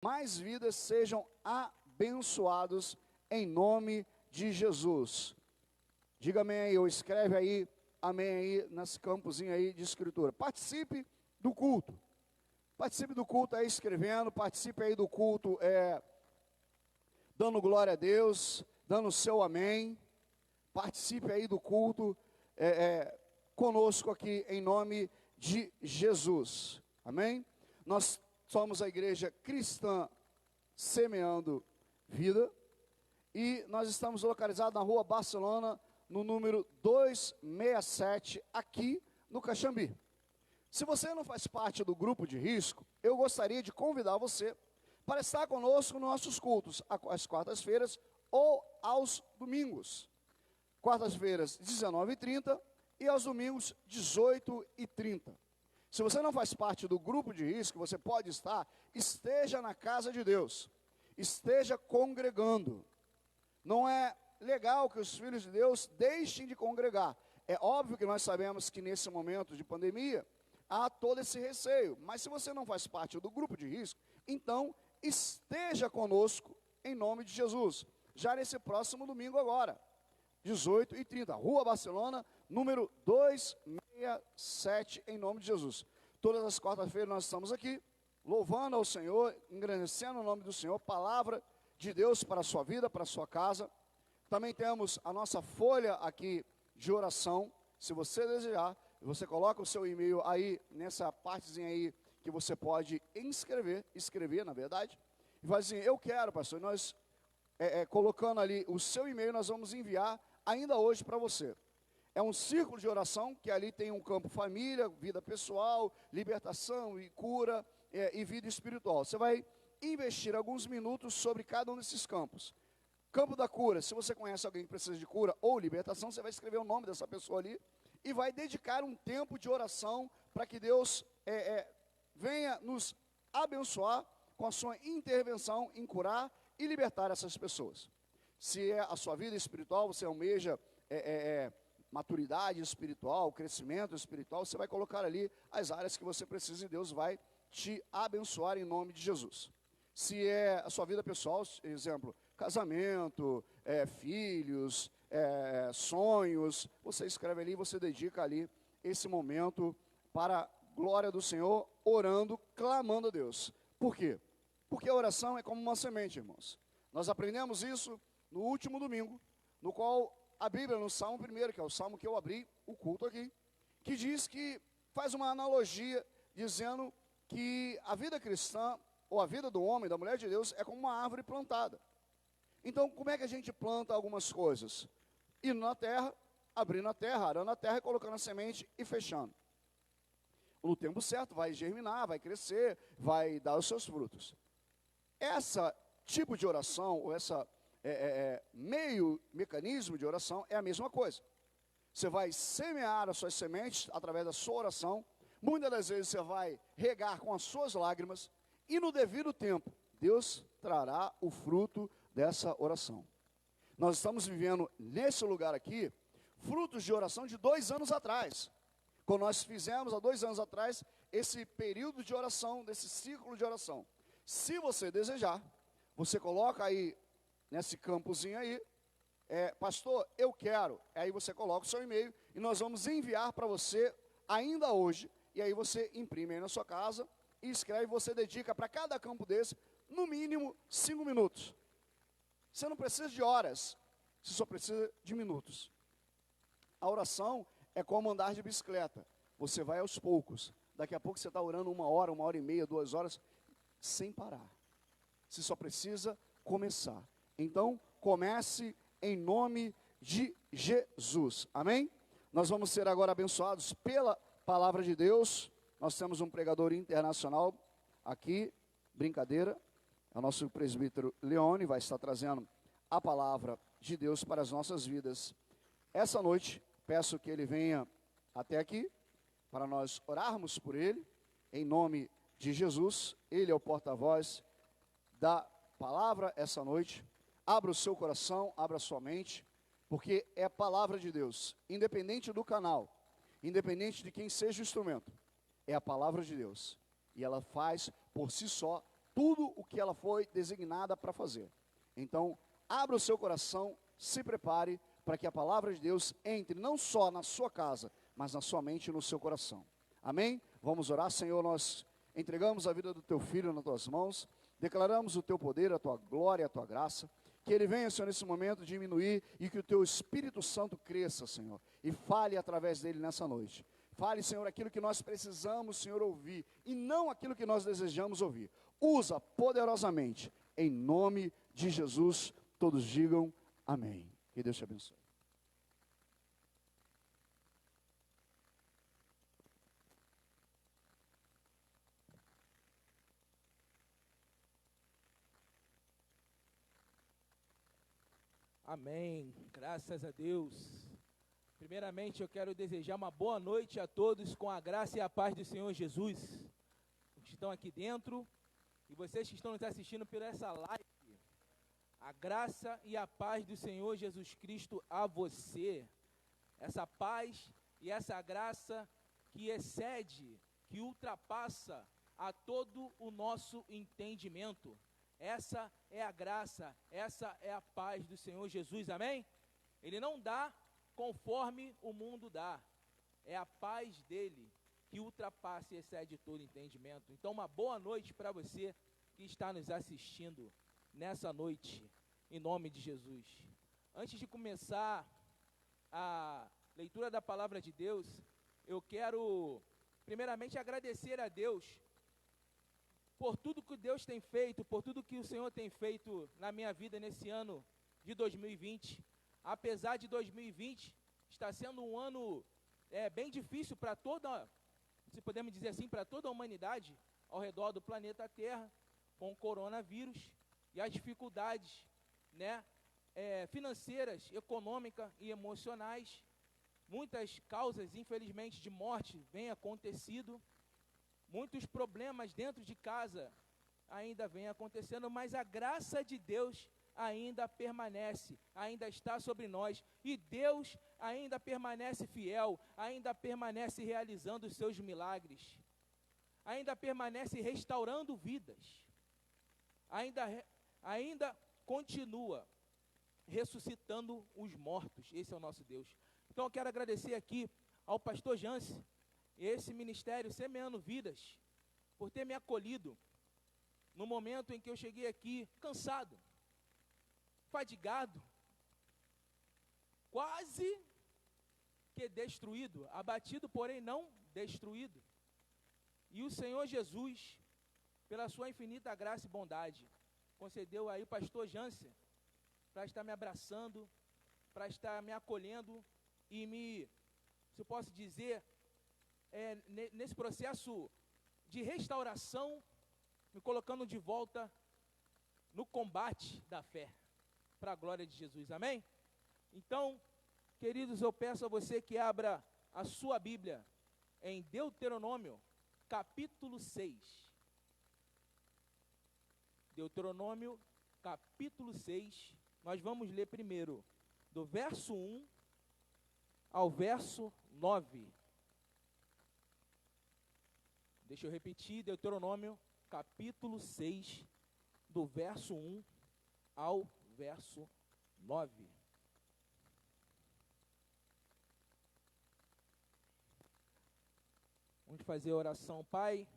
mais vidas sejam abençoados em nome de Jesus. Diga amém aí, ou escreve aí, amém aí, nesse campozinho aí de escritura. Participe do culto. Participe do culto aí escrevendo, participe aí do culto dando glória a Deus, dando o seu amém. Participe aí do culto conosco aqui em nome de Jesus. Amém? Nós somos a igreja cristã Semeando Vida e nós estamos localizados na rua Barcelona, no número 267, aqui no Caxambi. Se você não faz parte do grupo de risco, eu gostaria de convidar você para estar conosco nos nossos cultos, às quartas-feiras ou aos domingos. Quartas-feiras, 19h30 e aos domingos, 18h30. Se você não faz parte do grupo de risco, você pode estar, esteja na casa de Deus, esteja congregando. Não é legal que os filhos de Deus deixem de congregar. É óbvio que nós sabemos que nesse momento de pandemia, há todo esse receio. Mas se você não faz parte do grupo de risco, então esteja conosco em nome de Jesus. Já nesse próximo domingo agora, 18h30, Rua Barcelona, número 267, em nome de Jesus. Todas as quartas-feiras nós estamos aqui, louvando ao Senhor, engrandecendo o nome do Senhor, palavra de Deus para a sua vida, para a sua casa. Também temos a nossa folha aqui de oração. Se você desejar, você coloca o seu e-mail aí, nessa partezinha aí, que você pode escrever na verdade, e vai assim, eu quero, pastor, nós, colocando ali o seu e-mail, nós vamos enviar ainda hoje para você. É um círculo de oração, que ali tem um campo família, vida pessoal, libertação e cura, e vida espiritual. Você vai investir alguns minutos sobre cada um desses campos. Campo da cura, se você conhece alguém que precisa de cura ou libertação, você vai escrever o nome dessa pessoa ali, e vai dedicar um tempo de oração para que Deus venha nos abençoar com a sua intervenção em curar e libertar essas pessoas. Se é a sua vida espiritual, você almeja maturidade espiritual, crescimento espiritual, você vai colocar ali as áreas que você precisa e Deus vai te abençoar em nome de Jesus. Se é a sua vida pessoal, exemplo, casamento, filhos, sonhos, você escreve ali, você dedica ali esse momento para a glória do Senhor, orando, clamando a Deus. Por quê? Porque a oração é como uma semente, irmãos. Nós aprendemos isso no último domingo, no qual a Bíblia, no Salmo 1, que é o Salmo que eu abri o culto aqui, que diz que faz uma analogia, dizendo que a vida cristã, ou a vida do homem, da mulher de Deus, é como uma árvore plantada. Então, como é que a gente planta algumas coisas? Indo na terra, abrindo a terra, arando a terra, colocando a semente e fechando. No tempo certo, vai germinar, vai crescer, vai dar os seus frutos. Esse tipo de oração, ou essa mecanismo de oração, é a mesma coisa. Você vai semear as suas sementes através da sua oração. Muitas das vezes você vai regar com as suas lágrimas, e no devido tempo, Deus trará o fruto dessa oração. Nós estamos vivendo nesse lugar aqui, frutos de oração de 2 anos atrás. Quando nós fizemos, há 2 anos atrás, esse período de oração, desse ciclo de oração. Se você desejar, você coloca aí, nesse campozinho aí, pastor, eu quero. Aí você coloca o seu e-mail, e nós vamos enviar para você, ainda hoje, e aí você imprime aí na sua casa, e escreve, você dedica para cada campo desse, no mínimo 5 minutos. Você não precisa de horas, você só precisa de minutos. A oração é como andar de bicicleta. Você vai aos poucos. Daqui a pouco você está orando 1 hora, 1h30, 2 horas, sem parar. Você só precisa começar. Então, comece em nome de Jesus. Amém? Nós vamos ser agora abençoados pela palavra de Deus. Nós temos um pregador internacional aqui, brincadeira, é o nosso presbítero Leone, vai estar trazendo a palavra de Deus para as nossas vidas. Essa noite, peço que ele venha até aqui, para nós orarmos por ele, em nome de Jesus. Ele é o porta-voz da palavra essa noite. Abra o seu coração, abra a sua mente, porque é a palavra de Deus, independente do canal, independente de quem seja o instrumento. É a palavra de Deus, e ela faz por si só tudo o que ela foi designada para fazer. Então, abra o seu coração, se prepare para que a palavra de Deus entre não só na sua casa, mas na sua mente e no seu coração. Amém? Vamos orar. Senhor, nós entregamos a vida do teu filho nas tuas mãos, declaramos o teu poder, a tua glória, a tua graça, que ele venha, Senhor, nesse momento diminuir e que o teu Espírito Santo cresça, Senhor, e fale através dele nessa noite. Fale, Senhor, aquilo que nós precisamos, Senhor, ouvir, e não aquilo que nós desejamos ouvir. Usa poderosamente, em nome de Jesus, todos digam amém. Que Deus te abençoe. Amém, graças a Deus. Primeiramente eu quero desejar uma boa noite a todos com a graça e a paz do Senhor Jesus, os que estão aqui dentro e vocês que estão nos assistindo por essa live. A graça e a paz do Senhor Jesus Cristo a você, essa paz e essa graça que excede, que ultrapassa a todo o nosso entendimento. Essa é a graça, essa é a paz do Senhor Jesus, amém? Ele não dá conforme o mundo dá, é a paz dele que ultrapassa e excede todo entendimento. Então, uma boa noite para você que está nos assistindo nessa noite, em nome de Jesus. Antes de começar a leitura da palavra de Deus, eu quero primeiramente agradecer a Deus por tudo que Deus tem feito, por tudo que o Senhor tem feito na minha vida nesse ano de 2020. Apesar de 2020 estar sendo um ano bem difícil para toda, se podemos dizer assim, para toda a humanidade ao redor do planeta Terra, com o coronavírus e as dificuldades, financeiras, econômicas e emocionais. Muitas causas, infelizmente, de morte vêm acontecido. Muitos problemas dentro de casa ainda vêm acontecendo, mas a graça de Deus ainda permanece, ainda está sobre nós, e Deus ainda permanece fiel, ainda permanece realizando os seus milagres, ainda permanece restaurando vidas, ainda continua ressuscitando os mortos. Esse é o nosso Deus. Então eu quero agradecer aqui ao pastor Jance, esse ministério Semeando Vidas, por ter me acolhido no momento em que eu cheguei aqui cansado, fadigado, quase que destruído, abatido, porém não destruído. E o Senhor Jesus, pela sua infinita graça e bondade, concedeu aí o pastor Jansen para estar me abraçando, para estar me acolhendo e se eu posso dizer, nesse processo de restauração, me colocando de volta no combate da fé, para a glória de Jesus, amém? Então, queridos, eu peço a você que abra a sua Bíblia em Deuteronômio, capítulo 6. Deuteronômio, capítulo 6, nós vamos ler primeiro, do verso 1 ao verso 9. Deixa eu repetir, Deuteronômio, capítulo 6, do verso 1 ao verso 9. Vamos fazer a oração. Pai,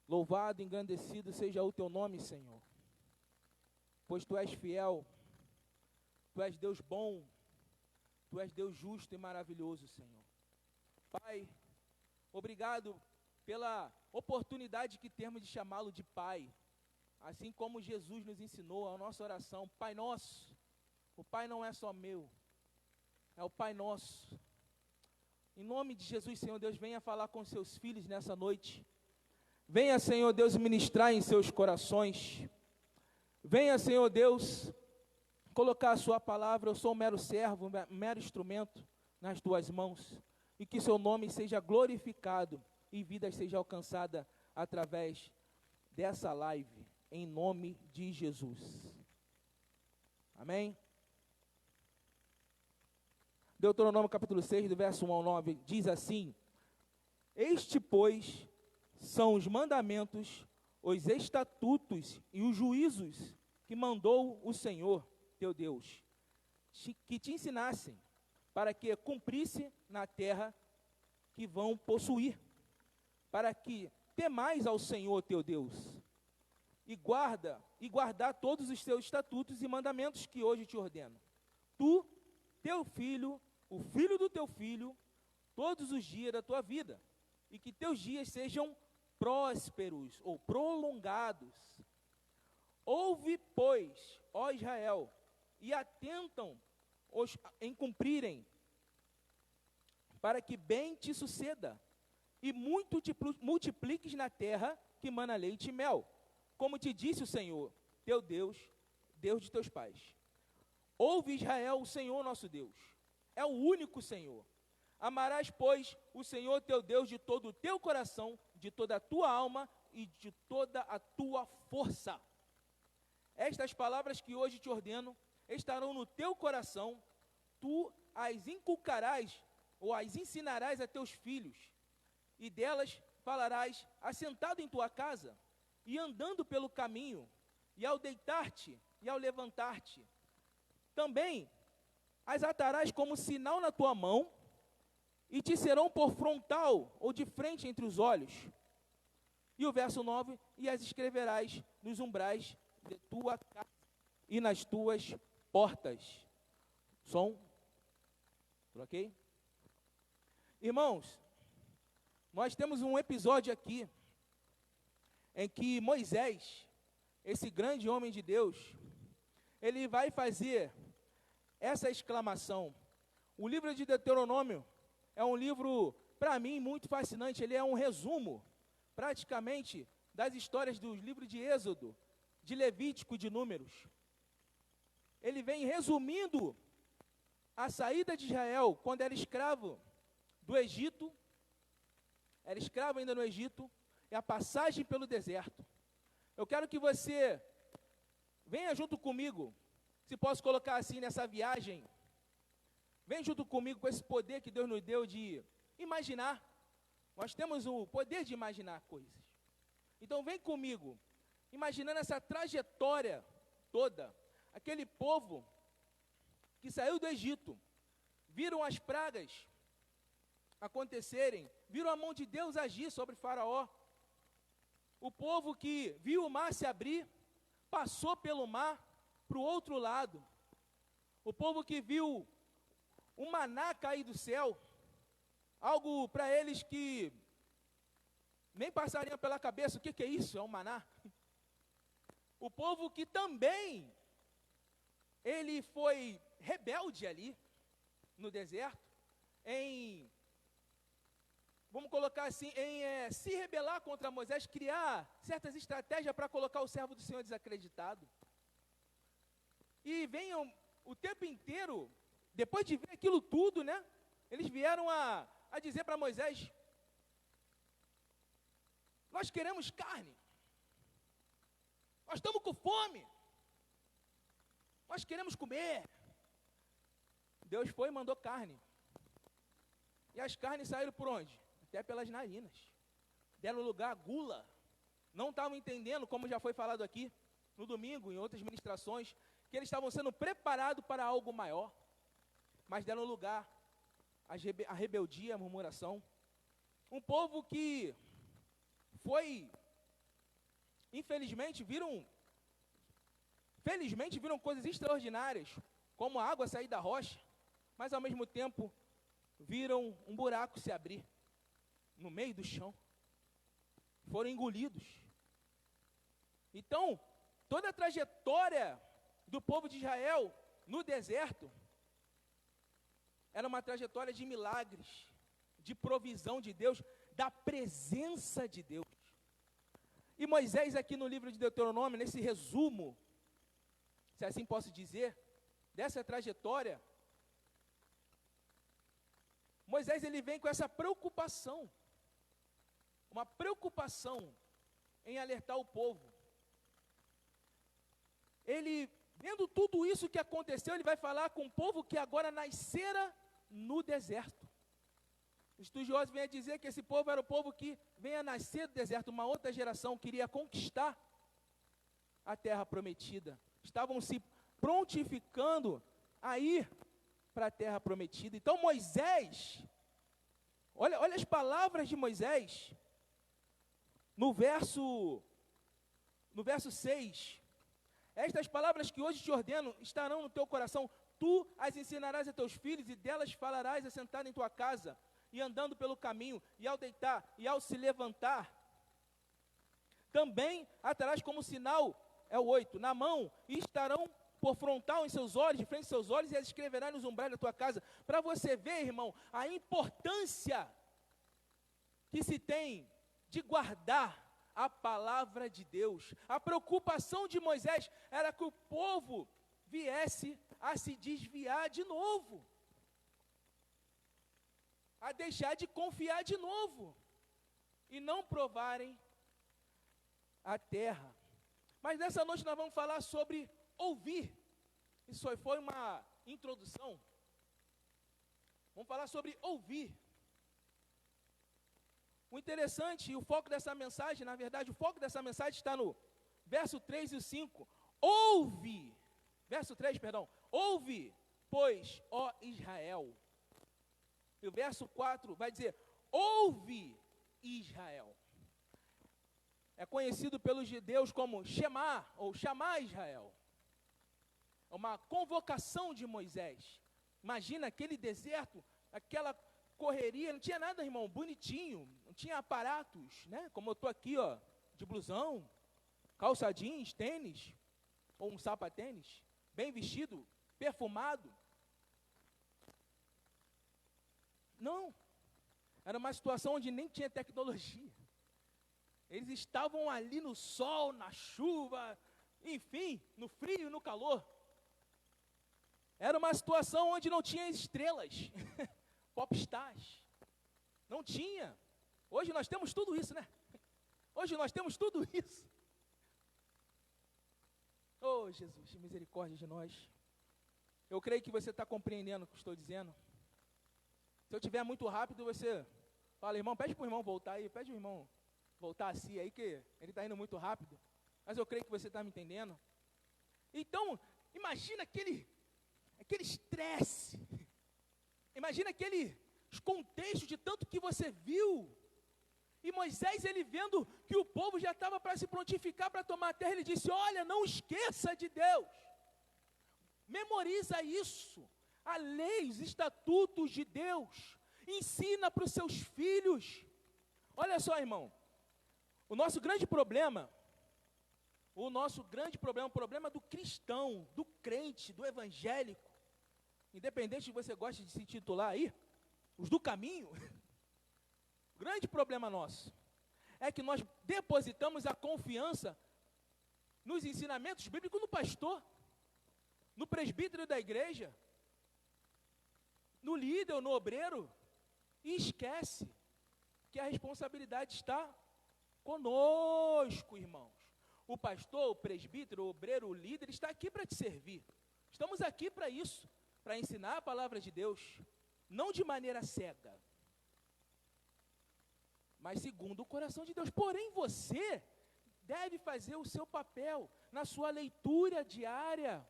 louvado, engrandecido seja o teu nome, Senhor, pois tu és fiel, tu és Deus bom, tu és Deus justo e maravilhoso, Senhor. Pai, obrigado pela oportunidade que temos de chamá-lo de Pai, assim como Jesus nos ensinou a nossa oração, Pai Nosso. O Pai não é só meu, é o Pai Nosso. Em nome de Jesus, Senhor Deus, venha falar com seus filhos nessa noite. Venha, Senhor Deus, ministrar em seus corações. Venha, Senhor Deus, colocar a sua palavra. Eu sou um mero servo, um mero instrumento nas tuas mãos. E que seu nome seja glorificado e vida seja alcançada através dessa live, em nome de Jesus. Amém? Deuteronômio capítulo 6, do verso 1 ao 9, diz assim: Este, pois, são os mandamentos os estatutos e os juízos que mandou o Senhor, teu Deus, que te ensinassem, para que cumprisse na terra que vão possuir, para que temais ao Senhor, teu Deus, e guardar todos os teus estatutos e mandamentos que hoje te ordeno. Tu, teu filho, o filho do teu filho, todos os dias da tua vida, e que teus dias sejam prósperos ou prolongados. Ouve, pois, ó Israel, e atentam em cumprirem, para que bem te suceda, e muito te multipliques na terra que mana leite e mel, como te disse o Senhor, teu Deus, Deus de teus pais. Ouve, Israel, o Senhor nosso Deus, é o único Senhor. Amarás, pois, o Senhor teu Deus de todo o teu coração, de toda a tua alma e de toda a tua força. Estas palavras que hoje te ordeno estarão no teu coração, tu as inculcarás ou as ensinarás a teus filhos, e delas falarás assentado em tua casa, e andando pelo caminho, e ao deitar-te e ao levantar-te. Também as atarás como sinal na tua mão, e te serão por frontal ou de frente entre os olhos. E o verso 9, e as escreverás nos umbrais de tua casa e nas tuas portas. Som. Ok? Irmãos, nós temos um episódio aqui em que Moisés, esse grande homem de Deus, ele vai fazer essa exclamação. O livro de Deuteronômio é um livro, para mim, muito fascinante. Ele é um resumo, praticamente, das histórias dos livros de Êxodo, de Levítico e de Números. Ele vem resumindo a saída de Israel, quando era escravo do Egito, era escravo ainda no Egito, e a passagem pelo deserto. Eu quero que você venha junto comigo, se posso colocar assim, nessa viagem. Vem junto comigo com esse poder que Deus nos deu de imaginar. Nós temos o poder de imaginar coisas. Então vem comigo, imaginando essa trajetória toda. Aquele povo que saiu do Egito, viram as pragas acontecerem, viram a mão de Deus agir sobre Faraó. O povo que viu o mar se abrir, passou pelo mar para o outro lado. O povo que viu o maná cair do céu, algo para eles que nem passariam pela cabeça. O que é isso? É um maná. O povo que também, ele foi rebelde ali, no deserto, vamos colocar assim, se rebelar contra Moisés, criar certas estratégias para colocar o servo do Senhor desacreditado. E venham o tempo inteiro, depois de ver aquilo tudo, né? Eles vieram a dizer para Moisés: nós queremos carne, nós estamos com fome, nós queremos comer. Deus foi e mandou carne. E as carnes saíram por onde? Até pelas narinas. Deram lugar à gula. Não estavam entendendo, como já foi falado aqui no domingo, em outras ministrações, que eles estavam sendo preparados para algo maior. Mas deram lugar à rebeldia, à murmuração. Um povo que foi, felizmente viram coisas extraordinárias, como a água sair da rocha, mas ao mesmo tempo viram um buraco se abrir no meio do chão. Foram engolidos. Então, toda a trajetória do povo de Israel no deserto era uma trajetória de milagres, de provisão de Deus, da presença de Deus. E Moisés aqui no livro de Deuteronômio, nesse resumo, se assim posso dizer, dessa trajetória, Moisés ele vem com essa preocupação, uma preocupação em alertar o povo. Ele, vendo tudo isso que aconteceu, ele vai falar com o povo que agora nascera no deserto. Os estudiosos vêm a dizer que esse povo era o povo que vem a nascer do deserto, uma outra geração queria conquistar a terra prometida. Estavam se prontificando a ir para a terra prometida. Então Moisés, olha as palavras de Moisés, no verso 6. Estas palavras que hoje te ordeno estarão no teu coração, tu as ensinarás a teus filhos, e delas falarás assentado em tua casa, e andando pelo caminho, e ao deitar, e ao se levantar. Também atarás como sinal, é o 8, na mão, e estarão por frontal em seus olhos, de frente aos seus olhos, e as escreverás nos umbrais da tua casa. Para você ver, irmão, a importância que se tem de guardar a palavra de Deus. A preocupação de Moisés era que o povo viesse a se desviar de novo, a deixar de confiar de novo, e não provarem a terra. Mas nessa noite nós vamos falar sobre ouvir. Isso foi uma introdução. Vamos falar sobre ouvir. O interessante e o foco dessa mensagem, na verdade, o foco dessa mensagem está no verso 3 e o 5. Ouve, verso 3, perdão. Ouve, pois, ó Israel. E o verso 4 vai dizer, ouve, Israel. É conhecido pelos judeus como Shema, ou chamar Israel. É uma convocação de Moisés. Imagina aquele deserto, aquela correria, não tinha nada, irmão, bonitinho, não tinha aparatos, né? Como eu estou aqui, ó, de blusão, calça jeans, tênis, ou um sapatênis, bem vestido, perfumado. Não, era uma situação onde nem tinha tecnologia. Eles estavam ali no sol, na chuva, enfim, no frio e no calor. Era uma situação onde não tinha estrelas, popstars. Não tinha. Hoje nós temos tudo isso, né? Hoje nós temos tudo isso. Oh, Jesus, misericórdia de nós. Eu creio que você está compreendendo o que estou dizendo. Se eu estiver muito rápido, você fala, irmão, pede para o irmão voltar aí, pede o irmão voltar assim aí, que ele está indo muito rápido. Mas eu creio que você está me entendendo. Então, imagina aquele estresse. Imagina aquele contexto de tanto que você viu. E Moisés, ele vendo que o povo já estava para se prontificar para tomar a terra, ele disse, olha, não esqueça de Deus. Memoriza isso. A lei, os estatutos de Deus. Ensina para os seus filhos. Olha só, irmão. O nosso grande problema, o problema do cristão, do crente, do evangélico, independente de você goste de se titular aí, os do caminho, o grande problema nosso é que nós depositamos a confiança nos ensinamentos bíblicos no pastor, no presbítero da igreja, no líder ou no obreiro, e esquece que a responsabilidade está conosco, irmãos. O pastor, o presbítero, o obreiro, o líder está aqui para te servir. Estamos aqui para isso, para ensinar a palavra de Deus, não de maneira cega, mas segundo o coração de Deus. Porém, você deve fazer o seu papel na sua leitura diária,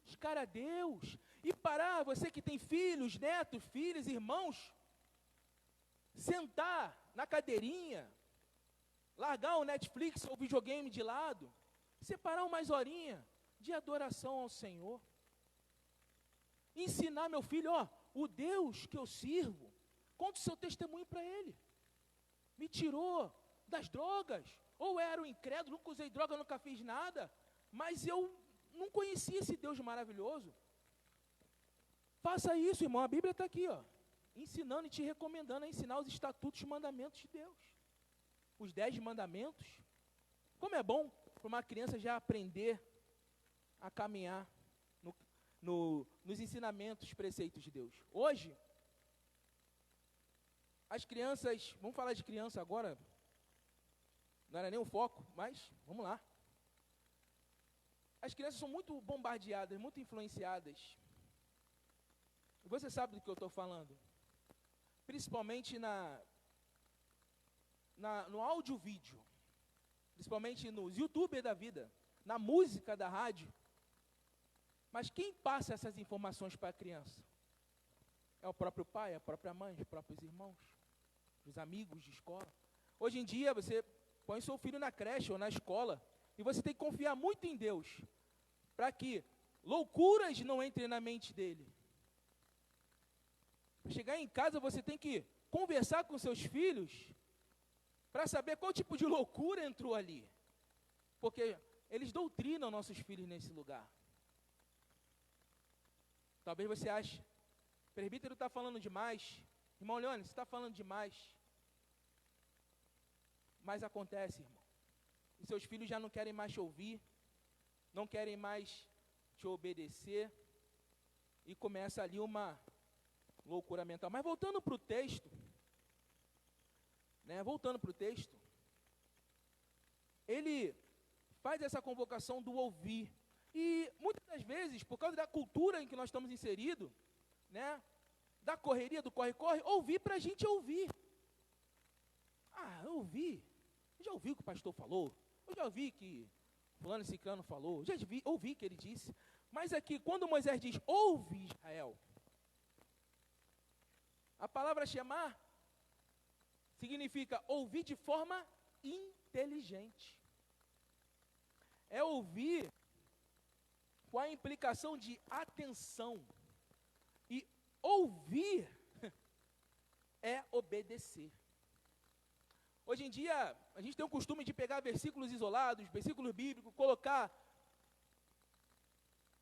buscar a Deus, e parar, você que tem filhos, netos, filhas, irmãos, sentar na cadeirinha, largar o Netflix ou o videogame de lado, separar umas horinhas de adoração ao Senhor. Ensinar meu filho, ó, o Deus que eu sirvo, conta o seu testemunho para ele. Me tirou das drogas, ou era um incrédulo, nunca usei droga, nunca fiz nada, mas eu não conhecia esse Deus maravilhoso. Faça isso, irmão, a Bíblia está aqui, ó, ensinando e te recomendando a ensinar os estatutos e mandamentos de Deus. Os 10 mandamentos. Como é bom para uma criança já aprender a caminhar nos ensinamentos, preceitos de Deus. Hoje, as crianças, vamos falar de criança agora, não era nem o foco, mas vamos lá. As crianças são muito bombardeadas, muito influenciadas. E você sabe do que eu estou falando. principalmente no áudio-vídeo, principalmente nos youtubers da vida, na música da rádio. Mas quem passa essas informações para a criança? É o próprio pai, a própria mãe, os próprios irmãos, os amigos de escola. Hoje em dia, você põe seu filho na creche ou na escola, e você tem que confiar muito em Deus, para que loucuras não entrem na mente dele. Para chegar em casa, você tem que conversar com seus filhos, para saber qual tipo de loucura entrou ali. Porque eles doutrinam nossos filhos nesse lugar. Talvez você ache, presbítero está falando demais. Irmão Leone, você está falando demais. Mas acontece, irmão. E seus filhos já não querem mais te ouvir, não querem mais te obedecer, e começa ali uma loucura mental. Mas voltando para o texto, ele faz essa convocação do ouvir. E muitas das vezes, por causa da cultura em que nós estamos inseridos, né, da correria, do corre-corre, ouvir para a gente ouvir. Eu ouvi. Eu já ouvi o que o pastor falou. Eu já ouvi que fulano e ciclano falou. Já ouvi que ele disse. Mas aqui, quando Moisés diz, ouve Israel, a palavra chamar significa ouvir de forma inteligente. É ouvir com a implicação de atenção. E ouvir é obedecer. Hoje em dia, a gente tem o costume de pegar versículos isolados, versículos bíblicos, colocar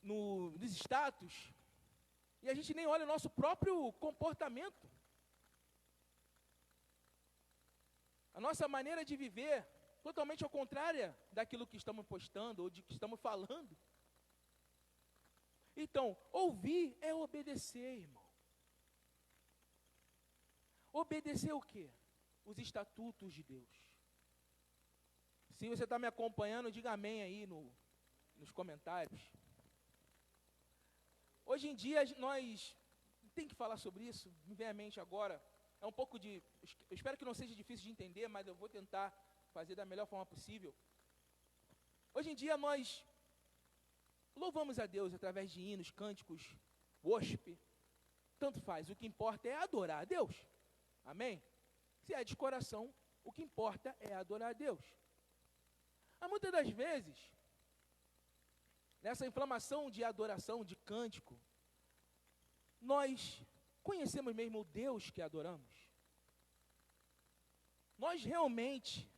nos status, e a gente nem olha o nosso próprio comportamento. A nossa maneira de viver, totalmente ao contrária daquilo que estamos postando, ou de que estamos falando. Então, ouvir é obedecer, irmão. Obedecer o quê? Os estatutos de Deus. Se você está me acompanhando, diga amém aí nos comentários. Hoje em dia, nós tem que falar sobre isso, me vem à mente agora. É um pouco de, eu espero que não seja difícil de entender, mas eu vou tentar fazer da melhor forma possível. Hoje em dia, nós louvamos a Deus através de hinos, cânticos, worship, tanto faz. O que importa é adorar a Deus. Amém? Se é de coração, o que importa é adorar a Deus. Há muitas das vezes, nessa inflamação de adoração, de cântico, nós conhecemos mesmo o Deus que adoramos? Nós realmente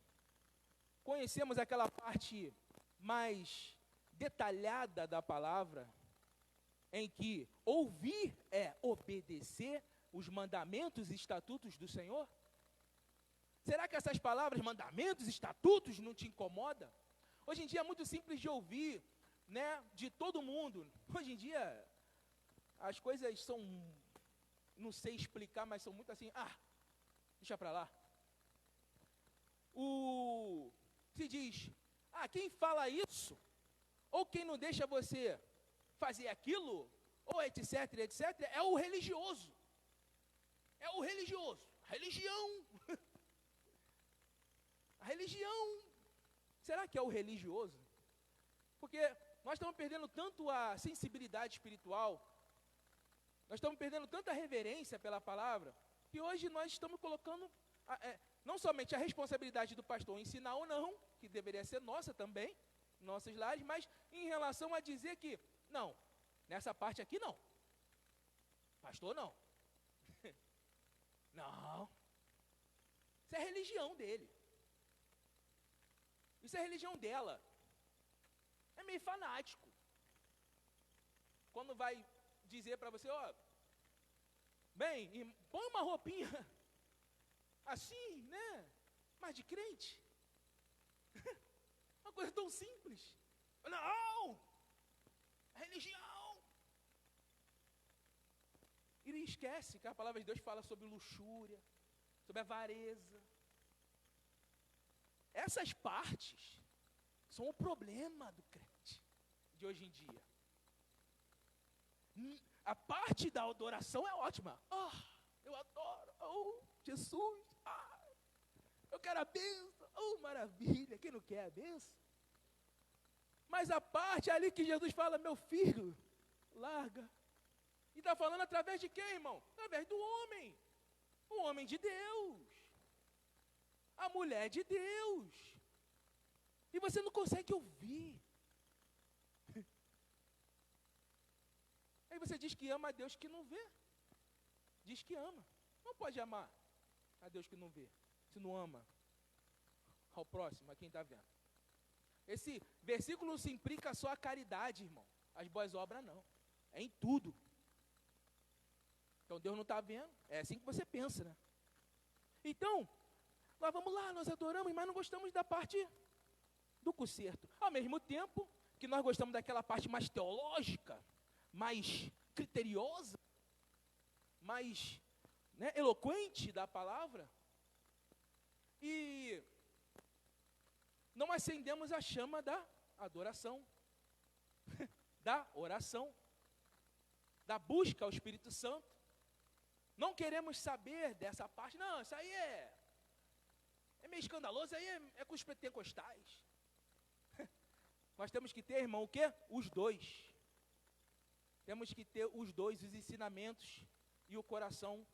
conhecemos aquela parte mais detalhada da palavra, em que ouvir é obedecer os mandamentos e estatutos do Senhor? Será que essas palavras, mandamentos, estatutos, não te incomodam? Hoje em dia é muito simples de ouvir, né, de todo mundo. Hoje em dia, as coisas são, não sei explicar, mas são muito assim, deixa para lá. Se diz, quem fala isso, ou quem não deixa você fazer aquilo, ou etc, etc, é o religioso. É o religioso. A religião. A religião. Será que é o religioso? Porque nós estamos perdendo tanto a sensibilidade espiritual, nós estamos perdendo tanta reverência pela palavra, que hoje nós estamos colocando, não somente a responsabilidade do pastor ensinar ou não, que deveria ser nossa também, nossos lares, mas em relação a dizer que, não, nessa parte aqui não, pastor não, não, isso é religião dele, isso é religião dela, é meio fanático, quando vai dizer para você, bem, põe uma roupinha, assim, né, mas de crente, uma coisa tão simples, não, é religião, e ele esquece que a palavra de Deus fala sobre luxúria, sobre avareza. Essas partes são o problema do crente de hoje em dia. A parte da adoração é ótima. eu adoro, oh, Jesus, eu quero a bênção, oh, maravilha, quem não quer a bênção? Mas a parte ali que Jesus fala, meu filho, larga. E está falando através de quem, irmão? Através do homem. O homem de Deus. A mulher de Deus. E você não consegue ouvir. Aí você diz que ama a Deus que não vê. Diz que ama. Não pode amar a Deus que não vê. Se não ama ao próximo, a quem está vendo. Esse versículo se implica só a caridade, irmão. As boas obras não. É em tudo. Então Deus não está vendo. É assim que você pensa, né? Então, nós vamos lá, nós adoramos, mas não gostamos da parte do conserto. Ao mesmo tempo que nós gostamos daquela parte mais teológica, mais criteriosa, mais, né, eloquente da palavra. E não acendemos a chama da adoração, da oração, da busca ao Espírito Santo. Não queremos saber dessa parte. Não, isso aí é meio escandaloso, aí é com os pentecostais. Nós temos que ter, irmão, o quê? Os dois. Temos que ter os dois, os ensinamentos e o coração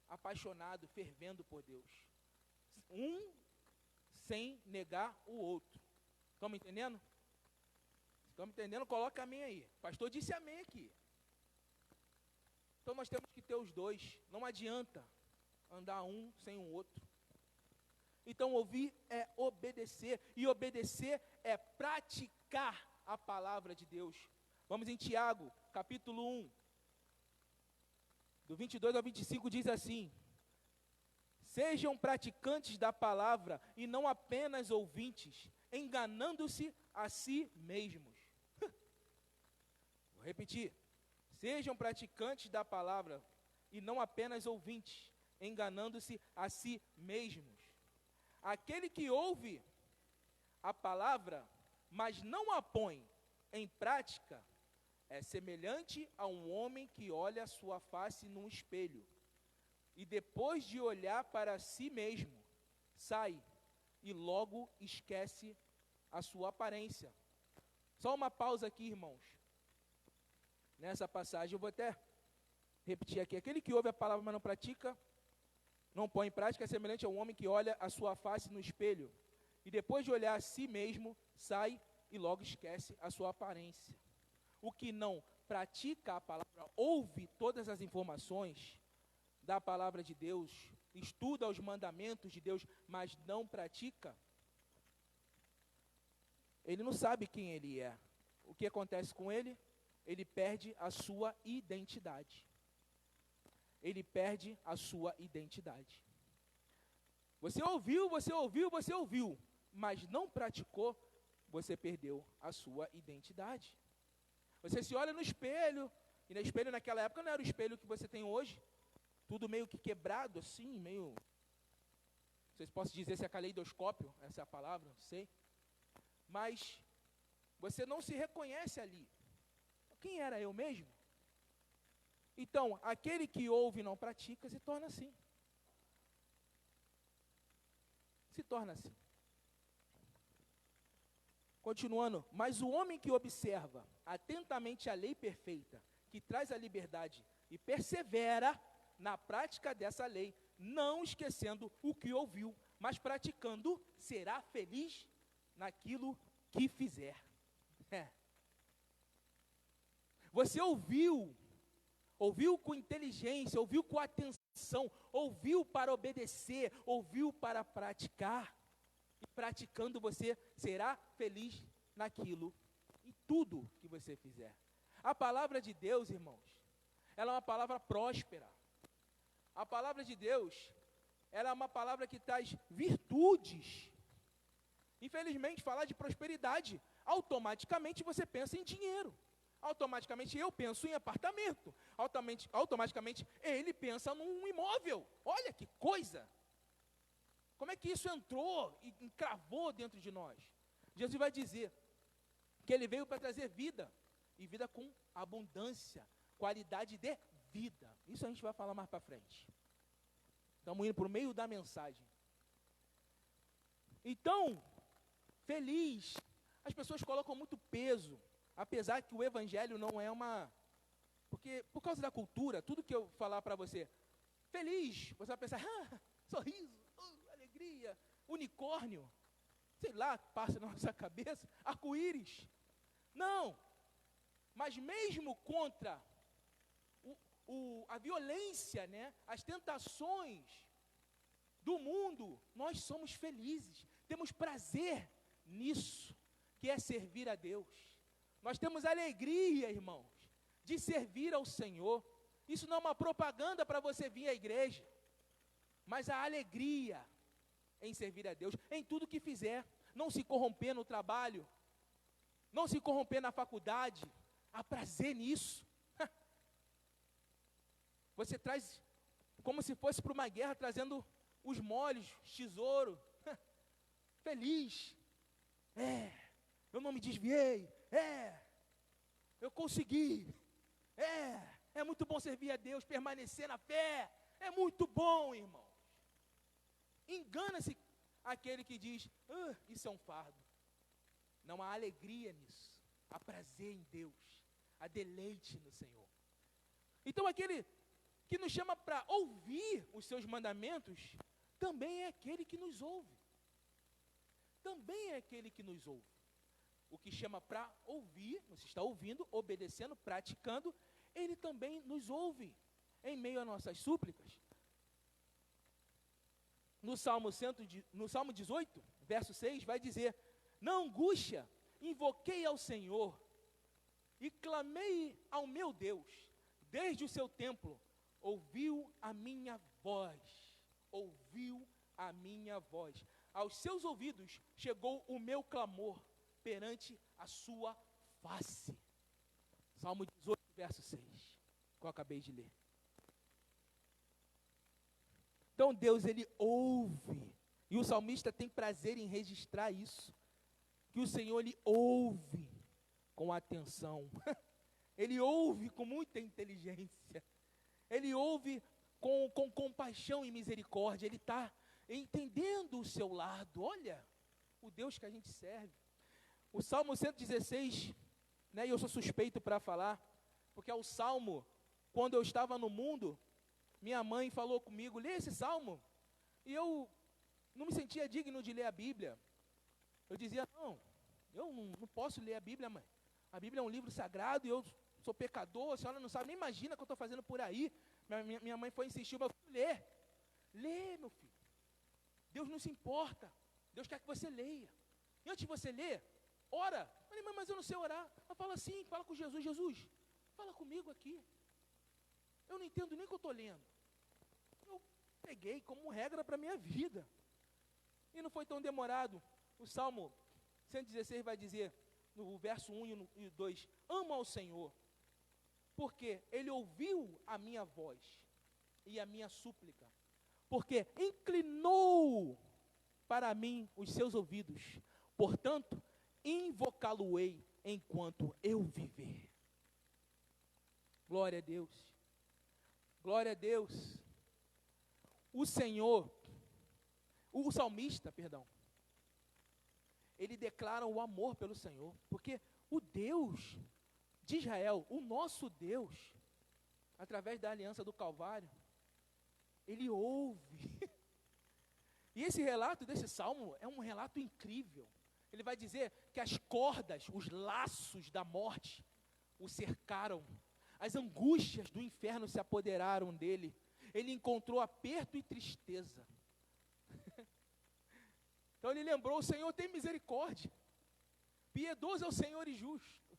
apaixonado, fervendo por Deus. Um sem negar o outro. Estão me entendendo? Estão me entendendo? Coloca amém aí. O pastor disse amém aqui. Então nós temos que ter os dois. Não adianta andar um sem o outro. Então ouvir é obedecer. E obedecer é praticar a palavra de Deus. Vamos em Tiago, capítulo 1. Do 22 ao 25 diz assim: sejam praticantes da palavra e não apenas ouvintes, enganando-se a si mesmos. Vou repetir. Sejam praticantes da palavra e não apenas ouvintes, enganando-se a si mesmos. Aquele que ouve a palavra, mas não a põe em prática, é semelhante a um homem que olha a sua face num espelho e depois de olhar para si mesmo, sai e logo esquece a sua aparência. Só uma pausa aqui, irmãos. Nessa passagem, eu vou até repetir aqui. Aquele que ouve a palavra, mas não pratica, não põe em prática, é semelhante a um homem que olha a sua face no espelho e depois de olhar a si mesmo, sai e logo esquece a sua aparência. O que não pratica a palavra, ouve todas as informações da palavra de Deus, estuda os mandamentos de Deus, mas não pratica, ele não sabe quem ele é. O que acontece com ele? Ele perde a sua identidade. Ele perde a sua identidade. Você ouviu, mas não praticou, você perdeu a sua identidade. Você se olha no espelho, e no espelho naquela época não era o espelho que você tem hoje, tudo meio que quebrado assim, meio, não sei se posso dizer se é caleidoscópio, essa é a palavra, não sei, mas você não se reconhece ali. Quem era eu mesmo? Então, aquele que ouve e não pratica, se torna assim. Se torna assim. Continuando, mas o homem que observa atentamente a lei perfeita, que traz a liberdade, e persevera na prática dessa lei, não esquecendo o que ouviu, mas praticando, será feliz naquilo que fizer. Você ouviu com inteligência, ouviu com atenção, ouviu para obedecer, ouviu para praticar. E praticando você será feliz naquilo, em tudo que você fizer. A palavra de Deus, irmãos, ela é uma palavra próspera. A palavra de Deus, ela é uma palavra que traz virtudes. Infelizmente, falar de prosperidade, automaticamente você pensa em dinheiro. Automaticamente eu penso em apartamento. Automaticamente ele pensa num imóvel. Olha que coisa! Como é que isso entrou e encravou dentro de nós? Jesus vai dizer que ele veio para trazer vida, e vida com abundância, qualidade de vida. Isso a gente vai falar mais para frente. Estamos indo para o meio da mensagem. Então, feliz, as pessoas colocam muito peso, apesar que o evangelho não é uma... Porque, por causa da cultura, tudo que eu falar para você, feliz, você vai pensar, sorriso, alegria, unicórnio, sei lá, passa na nossa cabeça, arco-íris. Não, mas mesmo contra a violência, né, as tentações do mundo, nós somos felizes, temos prazer nisso, que é servir a Deus. Nós temos alegria, irmãos, de servir ao Senhor. Isso não é uma propaganda para você vir à igreja, mas a alegria em servir a Deus, em tudo que fizer, não se corromper no trabalho, não se corromper na faculdade, há prazer nisso. Você traz, como se fosse para uma guerra, trazendo os molhos, tesouro, feliz, eu não me desviei, eu consegui, é muito bom servir a Deus, permanecer na fé, é muito bom, irmãos. Engana-se aquele que diz, isso é um fardo. Não há alegria nisso, há prazer em Deus, há deleite no Senhor. Então aquele que nos chama para ouvir os seus mandamentos, também é aquele que nos ouve. Também é aquele que nos ouve. O que chama para ouvir, você está ouvindo, obedecendo, praticando, ele também nos ouve, em meio a nossas súplicas. No Salmo 18, verso 6, vai dizer, na angústia, invoquei ao Senhor, e clamei ao meu Deus, desde o seu templo, ouviu a minha voz, aos seus ouvidos chegou o meu clamor, perante a sua face. Salmo 18, verso 6, que eu acabei de ler. Então Deus, Ele ouve, e o salmista tem prazer em registrar isso, que o Senhor, Ele ouve com atenção, Ele ouve com muita inteligência, Ele ouve com compaixão e misericórdia, Ele está entendendo o seu lado. Olha, o Deus que a gente serve. O Salmo 116, né, e eu sou suspeito para falar, porque é o Salmo, quando eu estava no mundo, minha mãe falou comigo, lê esse Salmo, e eu não me sentia digno de ler a Bíblia. Eu dizia, eu não posso ler a Bíblia, mãe. A Bíblia é um livro sagrado, e eu sou pecador, a senhora não sabe, nem imagina o que eu estou fazendo por aí. Minha mãe foi insistir, meu filho, lê, meu filho. Deus não se importa, Deus quer que você leia. E antes de você ler, ora. Eu falei, mas eu não sei orar. Ela fala assim, fala com Jesus, Jesus, fala comigo aqui. Eu não entendo nem o que eu estou lendo. Eu peguei como regra para a minha vida. E não foi tão demorado. O Salmo 116 vai dizer, no verso 1 e 2, ama ao Senhor, porque Ele ouviu a minha voz e a minha súplica, porque inclinou para mim os seus ouvidos, portanto, invocá-lo-ei enquanto eu viver. Glória a Deus, glória a Deus. O salmista, ele declara o amor pelo Senhor, porque o Deus de Israel, o nosso Deus, através da aliança do Calvário, Ele ouve. E esse relato desse salmo é um relato incrível. Ele vai dizer que as cordas, os laços da morte o cercaram, as angústias do inferno se apoderaram dele, ele encontrou aperto e tristeza. Então ele lembrou, o Senhor tem misericórdia, piedoso é o Senhor e justo.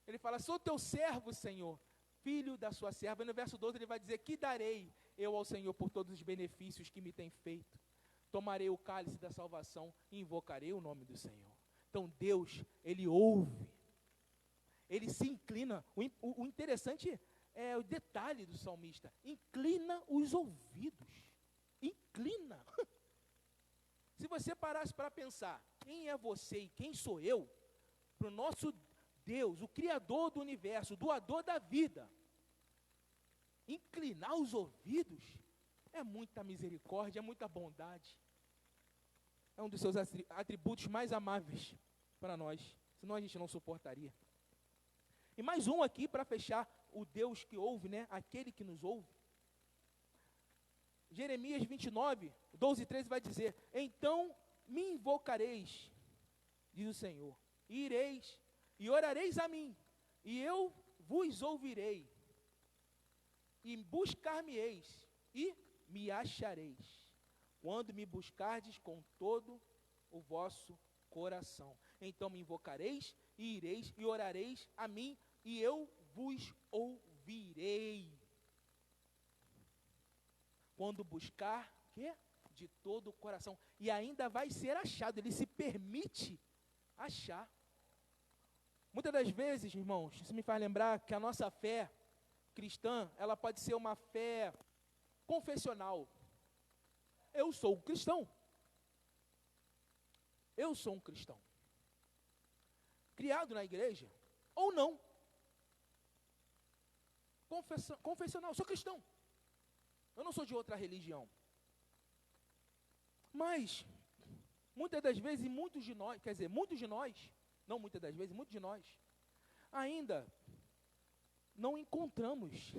Ele fala, sou teu servo, Senhor, filho da sua serva. E no verso 12 ele vai dizer, que darei eu ao Senhor por todos os benefícios que me tem feito? Tomarei o cálice da salvação e invocarei o nome do Senhor. Então Deus, Ele ouve, Ele se inclina. O interessante é o detalhe do salmista, inclina os ouvidos, inclina. Se você parasse para pensar, quem é você e quem sou eu, para o nosso Deus, o Criador do universo, o doador da vida, inclinar os ouvidos, é muita misericórdia, é muita bondade. É um dos seus atributos mais amáveis para nós, senão a gente não suportaria. E mais um aqui para fechar, o Deus que ouve, né? Aquele que nos ouve. Jeremias 29, 12 e 13 vai dizer: então me invocareis, diz o Senhor, e ireis, e orareis a mim, e eu vos ouvirei, e buscar-me-eis, e me achareis, quando me buscardes com todo o vosso coração. Então me invocareis, e ireis, e orareis a mim, e eu vos ouvirei. Quando buscar, quê? De todo o coração. E ainda vai ser achado, ele se permite achar. Muitas das vezes, irmãos, isso me faz lembrar que a nossa fé cristã, ela pode ser uma fé confessional. Eu sou um cristão. Eu sou um cristão. Criado na igreja, ou não. Confessional, sou cristão. Eu não sou de outra religião. Mas, muitas das vezes, muitos de nós, não muitas das vezes, muitos de nós, ainda não encontramos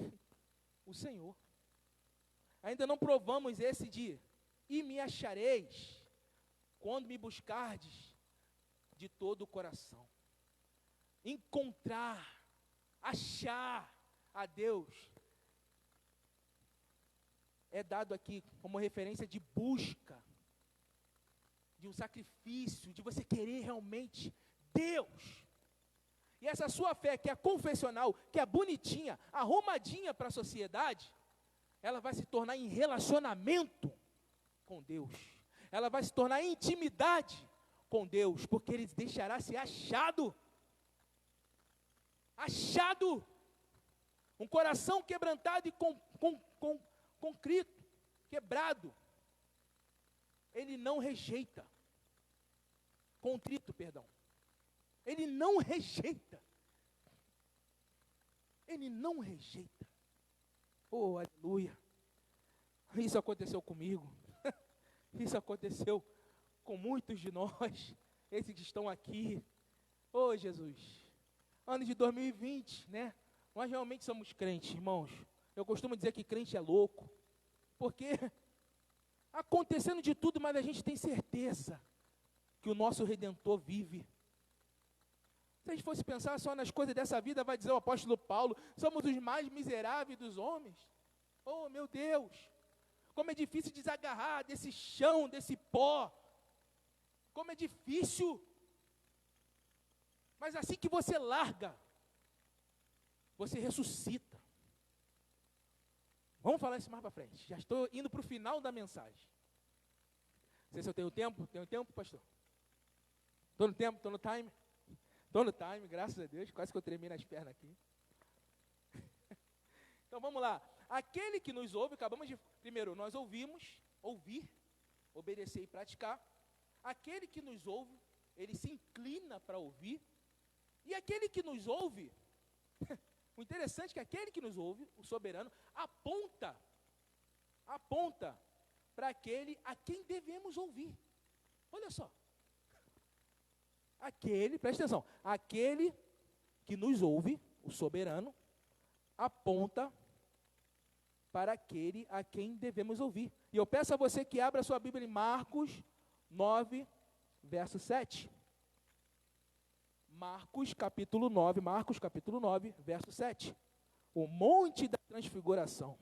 o Senhor. Ainda não provamos esse de, e me achareis, quando me buscardes de todo o coração. Encontrar, achar a Deus, é dado aqui como referência de busca, de um sacrifício, de você querer realmente Deus. E essa sua fé, que é confessional, que é bonitinha, arrumadinha para a sociedade, ela vai se tornar em relacionamento com Deus. Ela vai se tornar em intimidade com Deus, porque Ele deixará ser achado. Achado. Um coração quebrantado e contrito, quebrado, Ele não rejeita. Contrito, perdão. Ele não rejeita. Ele não rejeita. Oh, aleluia. Isso aconteceu comigo. Isso aconteceu com muitos de nós, esses que estão aqui. Oh, Jesus. Ano de 2020, né? Nós realmente somos crentes, irmãos. Eu costumo dizer que crente é louco, porque acontecendo de tudo, mas a gente tem certeza que o nosso Redentor vive. Se a gente fosse pensar só nas coisas dessa vida, vai dizer o apóstolo Paulo, somos os mais miseráveis dos homens. Oh, meu Deus, como é difícil desagarrar desse chão, desse pó. Como é difícil. Mas assim que você larga, você ressuscita. Vamos falar isso mais para frente. Já estou indo para o final da mensagem. Não sei se eu tenho tempo. Tenho tempo, pastor? Estou no tempo? Estou no time? Estou no time, graças a Deus. Quase que eu tremei nas pernas aqui. Então vamos lá. Aquele que nos ouve, acabamos de... Primeiro, nós ouvimos, ouvir, obedecer e praticar. Aquele que nos ouve, ele se inclina para ouvir. E aquele que nos ouve... O interessante é que aquele que nos ouve, o soberano, aponta para aquele a quem devemos ouvir. Olha só. Presta atenção, aquele que nos ouve, o soberano, aponta para aquele a quem devemos ouvir. E eu peço a você que abra a sua Bíblia em Marcos 9, verso 7. Marcos capítulo 9, verso 7. O monte da transfiguração.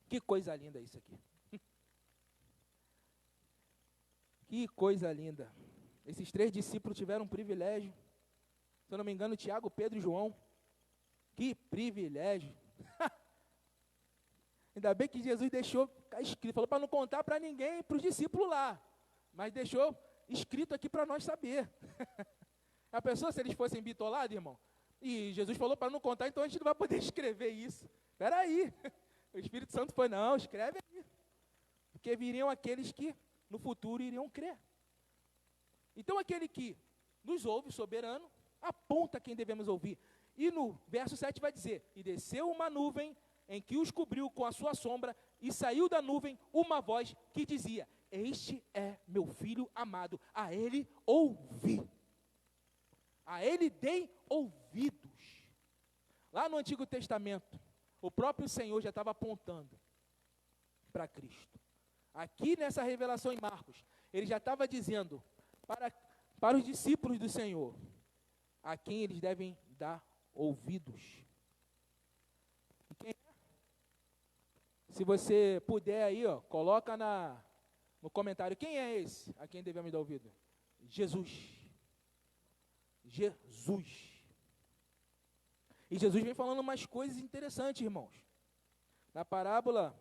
Que coisa linda isso aqui. Que coisa linda. Esses 3 discípulos tiveram um privilégio. Se eu não me engano, Tiago, Pedro e João. Que privilégio. Ainda bem que Jesus deixou escrito. Falou para não contar para ninguém, para os discípulos lá. Mas deixou escrito aqui para nós saber. A pessoa, se eles fossem bitolados, irmão, e Jesus falou para não contar, então a gente não vai poder escrever isso. Espera aí. O Espírito Santo foi, não, escreve aí. Porque viriam aqueles que no futuro iriam crer. Então aquele que nos ouve, soberano, aponta quem devemos ouvir. E no verso 7 vai dizer, e desceu uma nuvem em que os cobriu com a sua sombra, e saiu da nuvem uma voz que dizia: este é meu filho amado, a ele ouvi. A ele dei ouvidos. Lá no Antigo Testamento, o próprio Senhor já estava apontando para Cristo. Aqui nessa revelação em Marcos, ele já estava dizendo para os discípulos do Senhor, a quem eles devem dar ouvidos. E quem é? Se você puder aí, coloca no comentário, quem é esse a quem devemos dar ouvido? Jesus. Jesus. E Jesus vem falando umas coisas interessantes, irmãos. Na parábola,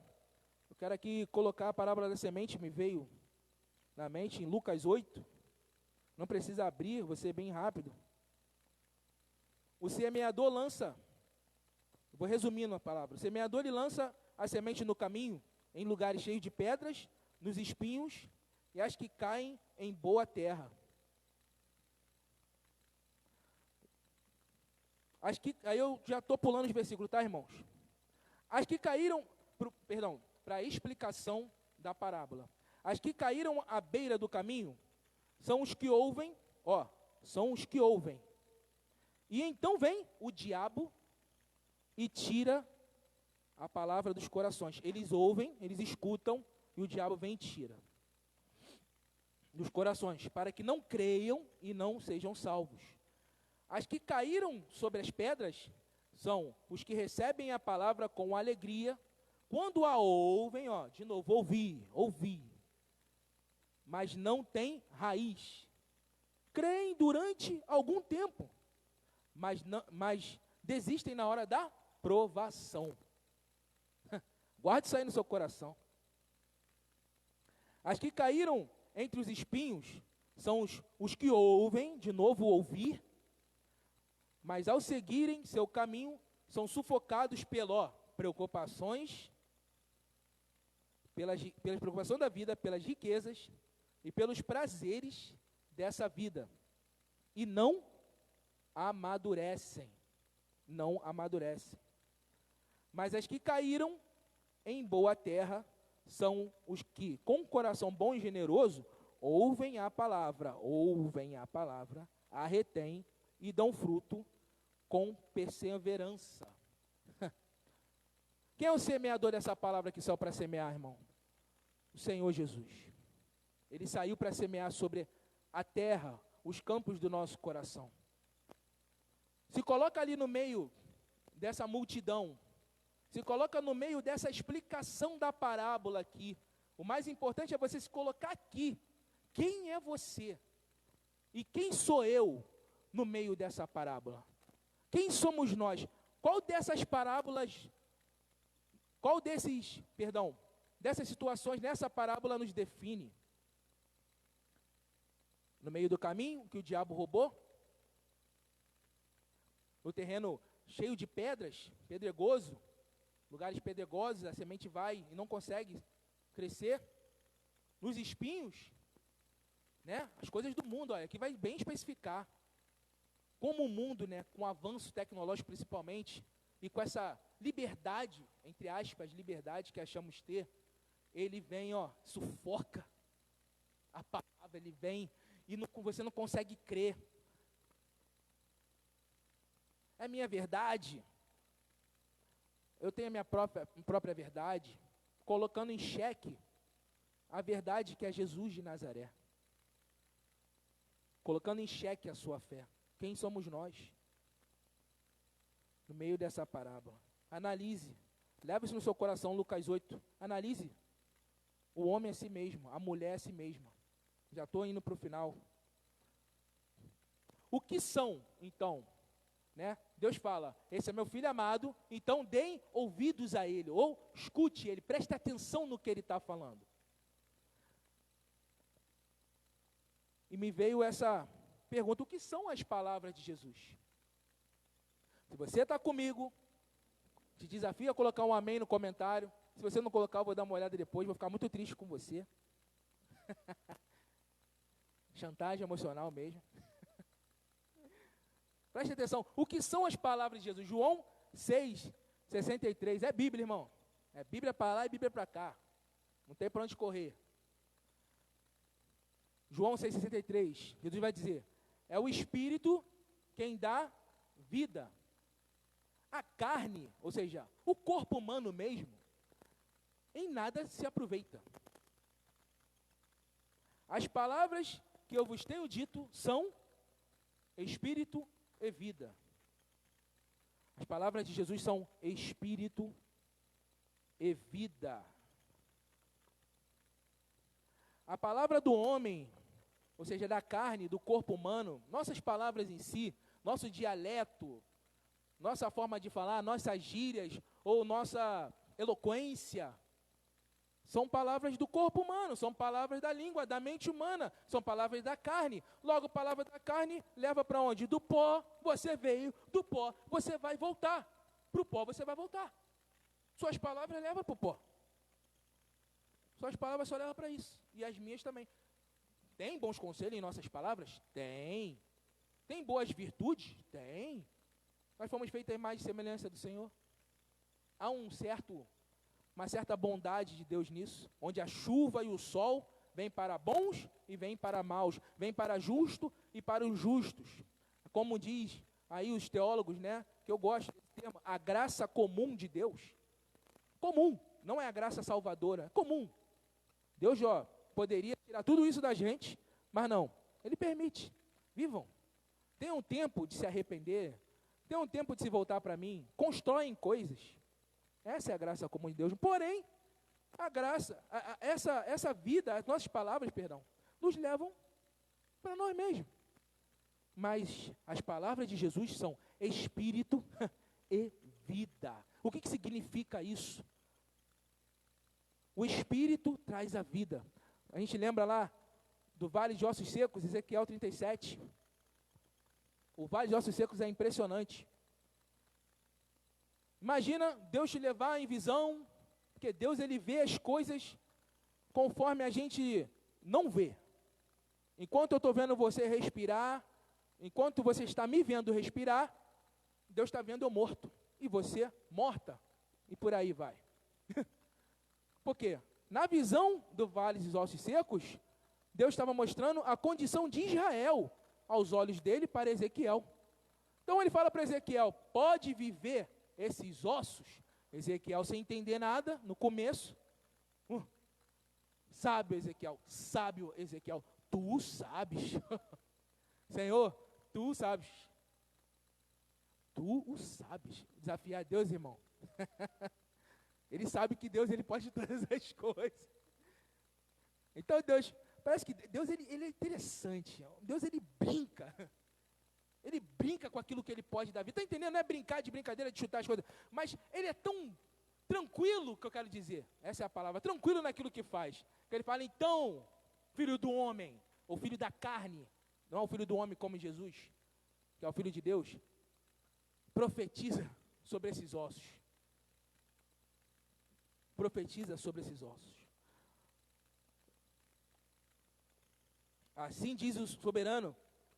eu quero aqui colocar a parábola da semente, me veio na mente, em Lucas 8. Não precisa abrir, você é bem rápido. O semeador lança, vou resumindo a palavra, o semeador ele lança a semente no caminho, em lugares cheios de pedras, nos espinhos, e as que caem em boa terra. Aí eu já estou pulando os versículos, tá, irmãos? As que caíram, para a explicação da parábola. As que caíram à beira do caminho são os que ouvem, são os que ouvem. E então vem o diabo e tira a palavra dos corações. Eles ouvem, eles escutam, e o diabo vem e tira dos corações, para que não creiam e não sejam salvos. As que caíram sobre as pedras são os que recebem a palavra com alegria, quando a ouvem, de novo, ouvir, mas não tem raiz. Creem durante algum tempo, mas desistem na hora da provação. Guarde isso aí no seu coração. As que caíram entre os espinhos são os que ouvem, de novo ouvir, mas ao seguirem seu caminho, são sufocados pelas preocupações, pelas preocupações da vida, pelas riquezas e pelos prazeres dessa vida. E não amadurecem. Mas as que caíram em boa terra são os que, com um coração bom e generoso, ouvem a palavra, a retêm e dão fruto com perseverança. Quem é o semeador dessa palavra que saiu para semear, irmão? O Senhor Jesus. Ele saiu para semear sobre a terra, os campos do nosso coração. Se coloca ali no meio dessa multidão, se coloca no meio dessa explicação da parábola aqui. O mais importante é você se colocar aqui. Quem é você? E quem sou eu no meio dessa parábola? Quem somos nós? Qual dessas situações nessa parábola nos define? No meio do caminho que o diabo roubou? No terreno cheio de pedras, pedregoso, lugares pedregosos, a semente vai e não consegue crescer? Nos espinhos, né? As coisas do mundo, aqui vai bem especificar. Como o mundo, com o avanço tecnológico principalmente, e com essa liberdade, entre aspas, liberdade que achamos ter, ele vem, sufoca a palavra, ele vem e você não consegue crer. É minha verdade. Eu tenho a minha própria verdade, colocando em xeque a verdade que é Jesus de Nazaré. Colocando em xeque a sua fé. Quem somos nós? No meio dessa parábola. Analise. Leve isso no seu coração, Lucas 8. Analise. O homem é si mesmo, a mulher é si mesma. Já estou indo para o final. O que são, então? Deus fala, esse é meu filho amado, então deem ouvidos a ele, ou escute ele, preste atenção no que ele está falando. E me veio essa pergunta, o que são as palavras de Jesus? Se você está comigo, te desafio a colocar um amém no comentário. Se você não colocar, eu vou dar uma olhada depois, vou ficar muito triste com você. Chantagem emocional mesmo. Preste atenção, o que são as palavras de Jesus? João 6, 63. É Bíblia, irmão. É Bíblia para lá e Bíblia para cá. Não tem para onde correr. João 6,63. Jesus vai dizer: é o Espírito quem dá vida. A carne, ou seja, o corpo humano mesmo, em nada se aproveita. As palavras que eu vos tenho dito são Espírito e vida. As palavras de Jesus são Espírito e vida. A palavra do homem, ou seja, da carne, do corpo humano, nossas palavras em si, nosso dialeto, nossa forma de falar, nossas gírias ou nossa eloquência, são palavras do corpo humano, são palavras da língua, da mente humana, são palavras da carne. Logo, palavra da carne leva para onde? Do pó você veio, do pó você vai voltar. Para o pó você vai voltar. Suas palavras levam para o pó. Suas palavras só levam para isso. E as minhas também. Tem bons conselhos em nossas palavras? Tem. Tem boas virtudes? Tem. Nós fomos feitos à imagem e semelhança do Senhor. Há uma certa bondade de Deus nisso, onde a chuva e o sol vêm para bons e vêm para maus, vêm para justo e para os justos. Como diz aí os teólogos, né, que eu gosto desse termo, a graça comum de Deus. Comum, não é a graça salvadora, é comum. Deus, poderia tirar tudo isso da gente, mas não, Ele permite. Vivam. Tenham tempo de se arrepender, tenham tempo de se voltar para mim, constroem coisas. Essa é a graça comum de Deus. Porém, a graça, essa vida, as nossas palavras, nos levam para nós mesmos. Mas as palavras de Jesus são Espírito e vida. O que significa isso? O Espírito traz a vida. A gente lembra lá do Vale de Ossos Secos, Ezequiel 37. O Vale de Ossos Secos é impressionante. Imagina Deus te levar em visão, porque Deus, Ele vê as coisas conforme a gente não vê. Enquanto eu estou vendo você respirar, enquanto você está me vendo respirar, Deus está vendo eu morto, e você morta, e por aí vai. Por quê? Na visão do Vale dos Ossos Secos, Deus estava mostrando a condição de Israel aos olhos dele para Ezequiel. Então ele fala para Ezequiel, pode viver esses ossos? Ezequiel sem entender nada, no começo, sábio Ezequiel, tu sabes, Senhor, tu sabes, tu o sabes, desafiar Deus, irmão, ele sabe que Deus, Ele pode todas as coisas, então Deus, parece que Deus, ele é interessante, Deus, Ele brinca com aquilo que Ele pode dar vida. Está entendendo? Não é brincar de brincadeira, de chutar as coisas. Mas Ele é tão tranquilo, que eu quero dizer. Essa é a palavra. Tranquilo naquilo que faz. Que Ele fala, então, filho do homem, ou filho da carne, não é o filho do homem como Jesus, que é o filho de Deus, profetiza sobre esses ossos. Profetiza sobre esses ossos. Assim diz o soberano,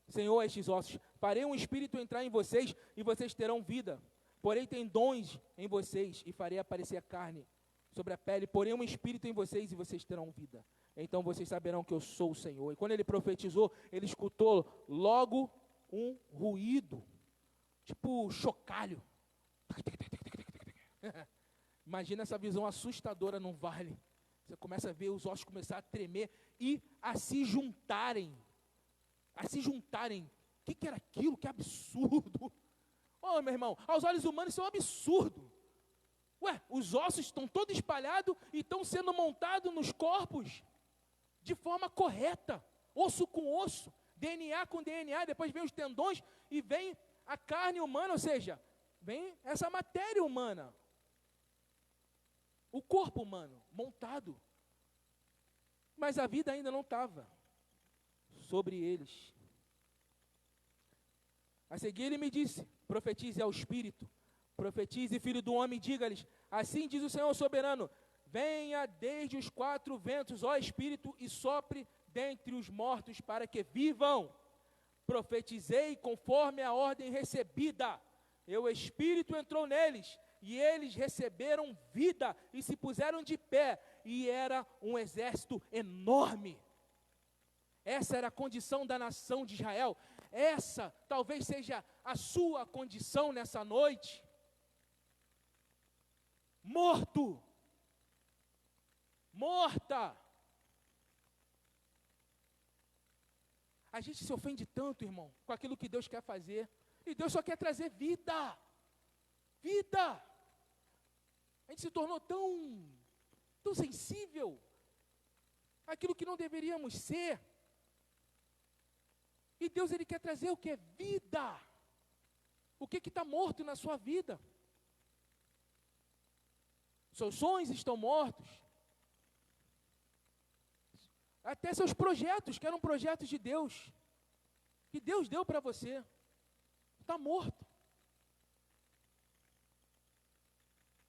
Senhor, a estes ossos, farei um espírito entrar em vocês, e vocês terão vida. Porém, tendões em vocês, e farei aparecer a carne sobre a pele. Porém, um espírito em vocês, e vocês terão vida. Então vocês saberão que eu sou o Senhor. E quando ele profetizou, ele escutou logo um ruído, tipo chocalho. Imagina essa visão assustadora num vale. Você começa a ver os ossos começar a tremer e a se juntarem. O que era aquilo? Que absurdo. Oh, meu irmão, aos olhos humanos isso é um absurdo. Ué, os ossos estão todos espalhados e estão sendo montados nos corpos de forma correta. Osso com osso, DNA com DNA, depois vem os tendões e vem a carne humana, ou seja, vem essa matéria humana. O corpo humano montado. Mas a vida ainda não estava sobre eles. A seguir ele me disse, profetize ao Espírito, profetize, filho do homem, diga-lhes, assim diz o Senhor soberano, venha desde os quatro ventos, ó Espírito, e sopre dentre os mortos para que vivam. Profetizei conforme a ordem recebida, e o Espírito entrou neles, e eles receberam vida e se puseram de pé, e era um exército enorme. Essa era a condição da nação de Israel. Essa talvez seja a sua condição nessa noite. Morto, morta. A gente se ofende tanto, irmão, com aquilo que Deus quer fazer. E Deus só quer trazer vida. Vida. A gente se tornou tão sensível àquilo que não deveríamos ser. E Deus, Ele quer trazer o que? Vida. O que está morto na sua vida? Seus sonhos estão mortos. Até seus projetos, que eram projetos de Deus, que Deus deu para você, está morto.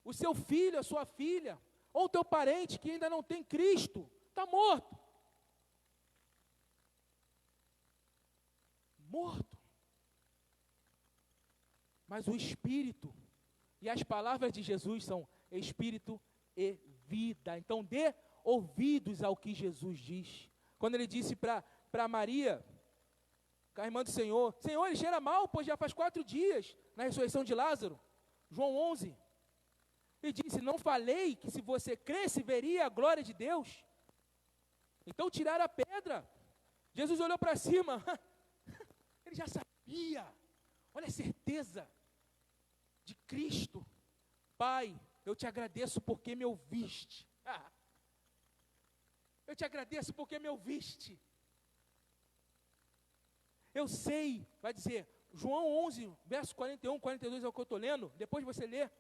O seu filho, a sua filha, ou o teu parente que ainda não tem Cristo, está morto. Morto. Mas o Espírito e as palavras de Jesus são Espírito e vida. Então dê ouvidos ao que Jesus diz. Quando ele disse para Maria, a irmã do Senhor, Senhor, ele cheira mal, pois já faz 4 dias, na ressurreição de Lázaro, João 11, e disse, não falei que se você cresce, veria a glória de Deus? Então tiraram a pedra. Jesus olhou para cima, ele já sabia, olha a certeza de Cristo. Pai, eu te agradeço porque me ouviste. Eu te agradeço porque me ouviste. Eu sei, vai dizer, João 11, verso 41, 42 é o que eu estou lendo, depois você lê,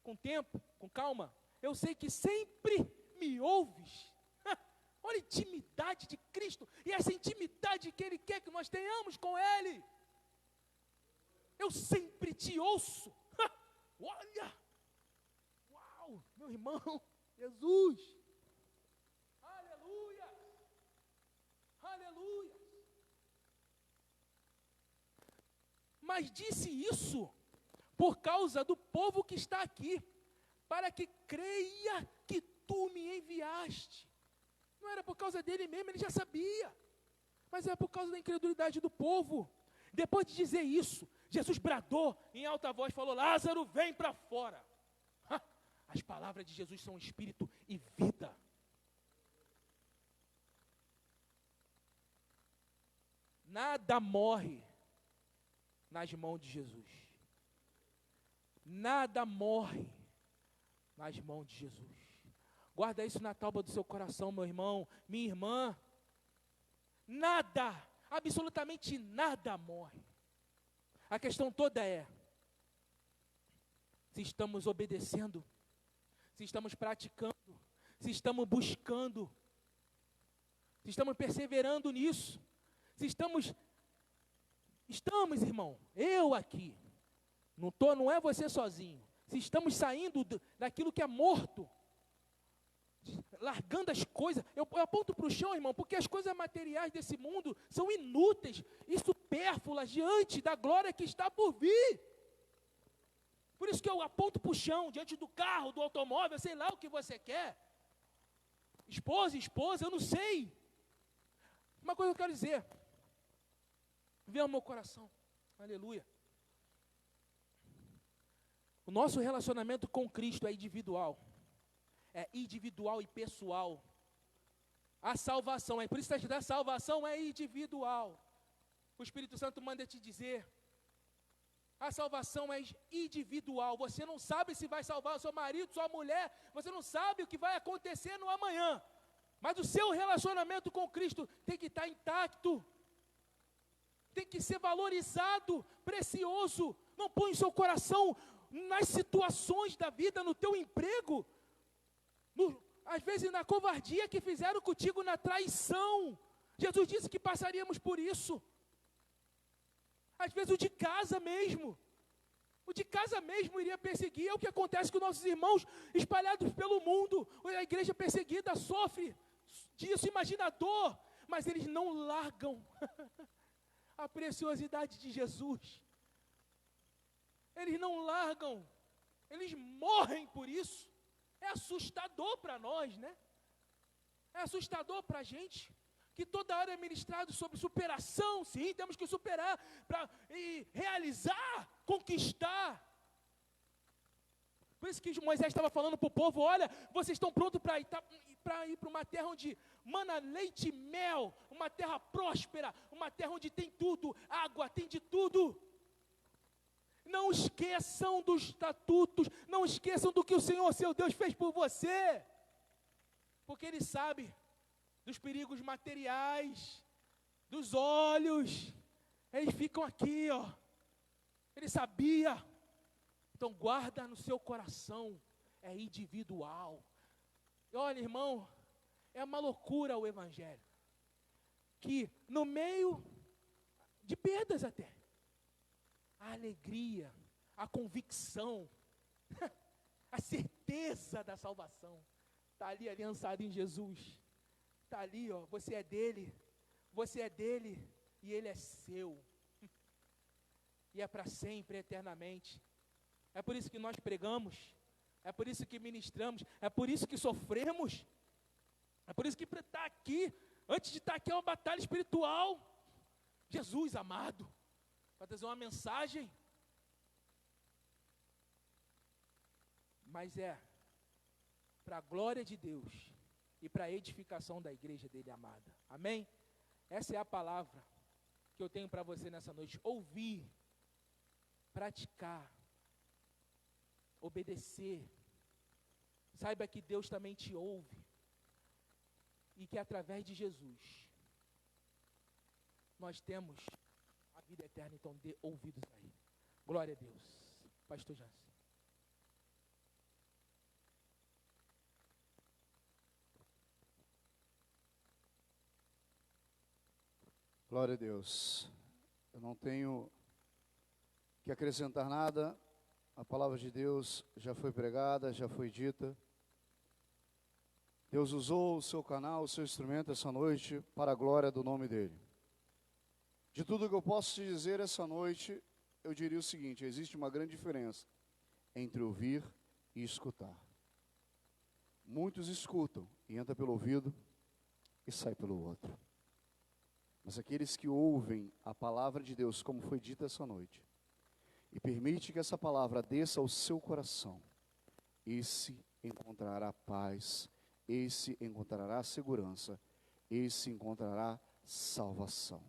com tempo, com calma. Eu sei que sempre me ouves. Olha a intimidade de Cristo, e essa intimidade que Ele quer que nós tenhamos com Ele. Eu sempre te ouço. Olha, uau, meu irmão, Jesus. Aleluia, aleluia. Mas disse isso por causa do povo que está aqui, para que creia que tu me enviaste. Não era por causa dele mesmo, ele já sabia, mas era por causa da incredulidade do povo. Depois de dizer isso, Jesus bradou em alta voz, falou, Lázaro, vem para fora. As palavras de Jesus são espírito e vida. Nada morre nas mãos de Jesus. Nada morre nas mãos de Jesus. Guarda isso na tábua do seu coração, meu irmão, minha irmã. Nada, absolutamente nada morre. A questão toda é, se estamos obedecendo, se estamos praticando, se estamos buscando, se estamos perseverando nisso, se estamos, irmão, eu aqui, não é você sozinho, se estamos saindo daquilo que é morto, largando as coisas, eu aponto para o chão, irmão, porque as coisas materiais desse mundo são inúteis e supérfluas diante da glória que está por vir. Por isso que eu aponto para o chão, diante do carro, do automóvel, sei lá o que você quer. Esposa, eu não sei. Uma coisa eu quero dizer, vem ao meu coração, aleluia. O nosso relacionamento com Cristo é individual e pessoal. A salvação, por isso que a salvação é individual. O Espírito Santo manda te dizer, a salvação é individual. Você não sabe se vai salvar o seu marido, sua mulher, você não sabe o que vai acontecer no amanhã, mas o seu relacionamento com Cristo tem que estar intacto, tem que ser valorizado, precioso. Não põe o seu coração nas situações da vida, no teu emprego, às vezes na covardia que fizeram contigo, na traição. Jesus disse que passaríamos por isso. Às vezes o de casa mesmo iria perseguir. É o que acontece com nossos irmãos espalhados pelo mundo. A igreja perseguida sofre disso, imagina a dor, mas eles não largam a preciosidade de Jesus. Eles não largam Eles morrem por isso. É assustador para nós, né? É assustador para a gente, que toda hora é ministrado sobre superação. Sim, temos que superar e realizar, conquistar. Por isso que Moisés estava falando para o povo, olha, vocês estão prontos para ir para uma terra onde mana leite e mel, uma terra próspera, uma terra onde tem tudo, água, tem de tudo. Não esqueçam dos estatutos, não esqueçam do que o Senhor, seu Deus, fez por você, porque Ele sabe dos perigos materiais, dos olhos, eles ficam aqui, ó. Ele sabia. Então guarda no seu coração, é individual. E olha, irmão, é uma loucura o Evangelho, que no meio de perdas até, a alegria, a convicção, a certeza da salvação, está ali aliançado em Jesus, está ali, ó, você é dele e ele é seu, e é para sempre, eternamente. É por isso que nós pregamos, é por isso que ministramos, é por isso que sofremos, é por isso que para estar aqui, antes de estar aqui é uma batalha espiritual. Jesus amado, para trazer uma mensagem, mas é para a glória de Deus e para a edificação da igreja dele amada, amém? Essa é a palavra que eu tenho para você nessa noite, ouvir, praticar, obedecer. Saiba que Deus também te ouve e que através de Jesus nós temos a vida eterna. Então dê ouvidos aí. Glória a Deus. Pastor Jansen. Glória a Deus. Eu não tenho que acrescentar nada. A palavra de Deus já foi pregada, já foi dita. Deus usou o seu canal, o seu instrumento essa noite para a glória do nome dEle. De tudo que eu posso te dizer essa noite, eu diria o seguinte: existe uma grande diferença entre ouvir e escutar. Muitos escutam e entra pelo ouvido e sai pelo outro. Mas aqueles que ouvem a palavra de Deus, como foi dita essa noite, e permite que essa palavra desça ao seu coração, esse encontrará paz, esse encontrará segurança, esse encontrará salvação.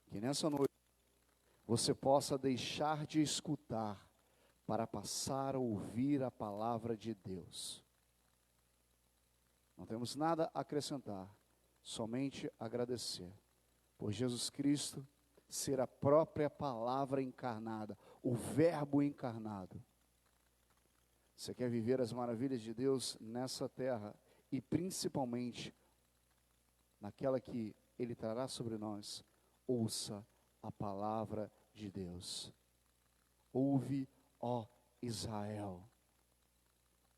Que nessa noite você possa deixar de escutar para passar a ouvir a palavra de Deus. Não temos nada a acrescentar, somente agradecer por Jesus Cristo ser a própria palavra encarnada, o verbo encarnado. Você quer viver as maravilhas de Deus nessa terra e principalmente naquela que Ele trará sobre nós? Ouça a palavra de Deus. Ouve, ó Israel.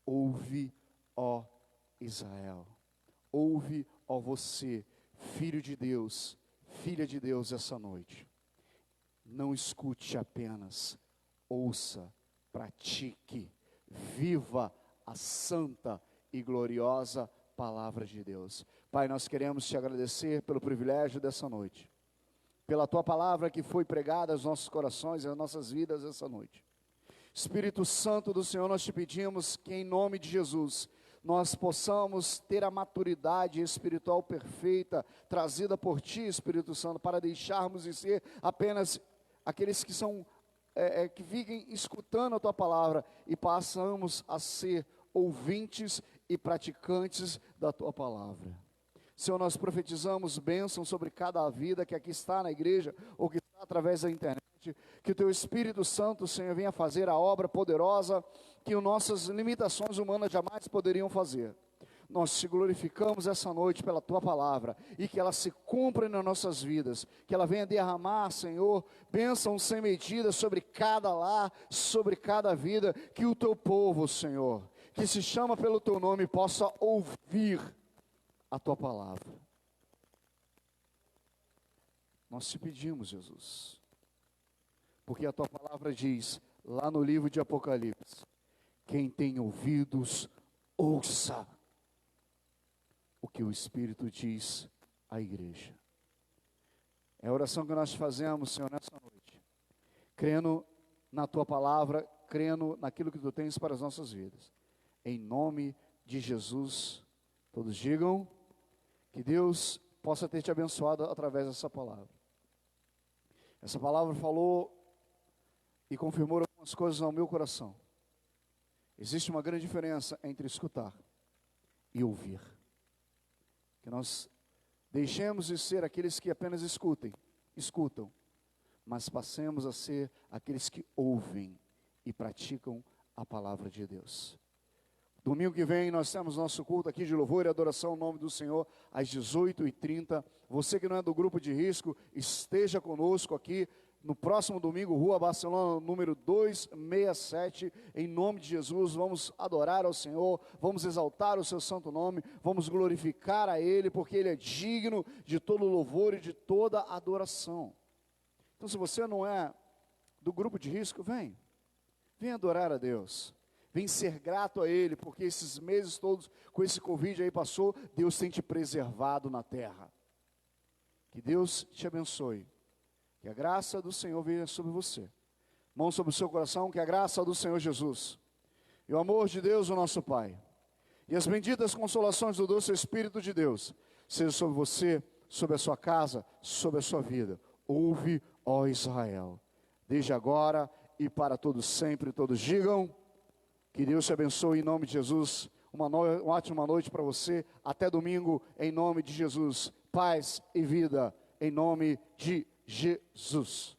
Ouve, ó Israel. Ouve, ó você, filho de Deus, filha de Deus, essa noite. Não escute apenas, ouça, pratique, viva a santa e gloriosa palavra de Deus. Pai, nós queremos te agradecer pelo privilégio dessa noite, pela tua palavra que foi pregada aos nossos corações e às nossas vidas essa noite. Espírito Santo do Senhor, nós te pedimos que em nome de Jesus nós possamos ter a maturidade espiritual perfeita, trazida por Ti, Espírito Santo, para deixarmos de ser apenas aqueles que são, que fiquem escutando a Tua palavra, e passamos a ser ouvintes e praticantes da Tua palavra. Senhor, nós profetizamos bênção sobre cada vida que aqui está na igreja, ou que está através da internet, que o Teu Espírito Santo, Senhor, venha fazer a obra poderosa que nossas limitações humanas jamais poderiam fazer. Nós te glorificamos essa noite pela Tua palavra, e que ela se cumpra nas nossas vidas, que ela venha derramar, Senhor, bênção sem medida sobre cada lar, sobre cada vida, que o Teu povo, Senhor, que se chama pelo Teu nome, possa ouvir a Tua palavra. Nós te pedimos, Jesus, porque a Tua palavra diz: lá no livro de Apocalipse. Quem tem ouvidos, ouça o que o Espírito diz à igreja. É a oração que nós fazemos, Senhor, nessa noite, crendo na Tua palavra, crendo naquilo que Tu tens para as nossas vidas. Em nome de Jesus, todos digam que Deus possa ter te abençoado através dessa palavra. Essa palavra falou e confirmou algumas coisas no meu coração. Existe uma grande diferença entre escutar e ouvir. Que nós deixemos de ser aqueles que apenas escutam, mas passemos a ser aqueles que ouvem e praticam a palavra de Deus. Domingo que vem nós temos nosso culto aqui de louvor e adoração ao nome do Senhor, às 18h30. Você que não é do grupo de risco, esteja conosco aqui no próximo domingo, Rua Barcelona, número 267, em nome de Jesus. Vamos adorar ao Senhor, vamos exaltar o seu santo nome, vamos glorificar a Ele, porque Ele é digno de todo louvor e de toda adoração. Então, se você não é do grupo de risco, vem adorar a Deus. Vem ser grato a Ele, porque esses meses todos, com esse Covid aí passou, Deus tem te preservado na terra. Que Deus te abençoe. Que a graça do Senhor venha sobre você. Mão sobre o seu coração, que a graça do Senhor Jesus, e o amor de Deus, o nosso Pai, e as benditas consolações do doce Espírito de Deus, seja sobre você, sobre a sua casa, sobre a sua vida. Ouve, ó Israel, desde agora e para todos sempre. Todos digam. Que Deus te abençoe em nome de Jesus. Uma ótima noite para você. Até domingo, em nome de Jesus. Paz e vida, em nome de Jesus.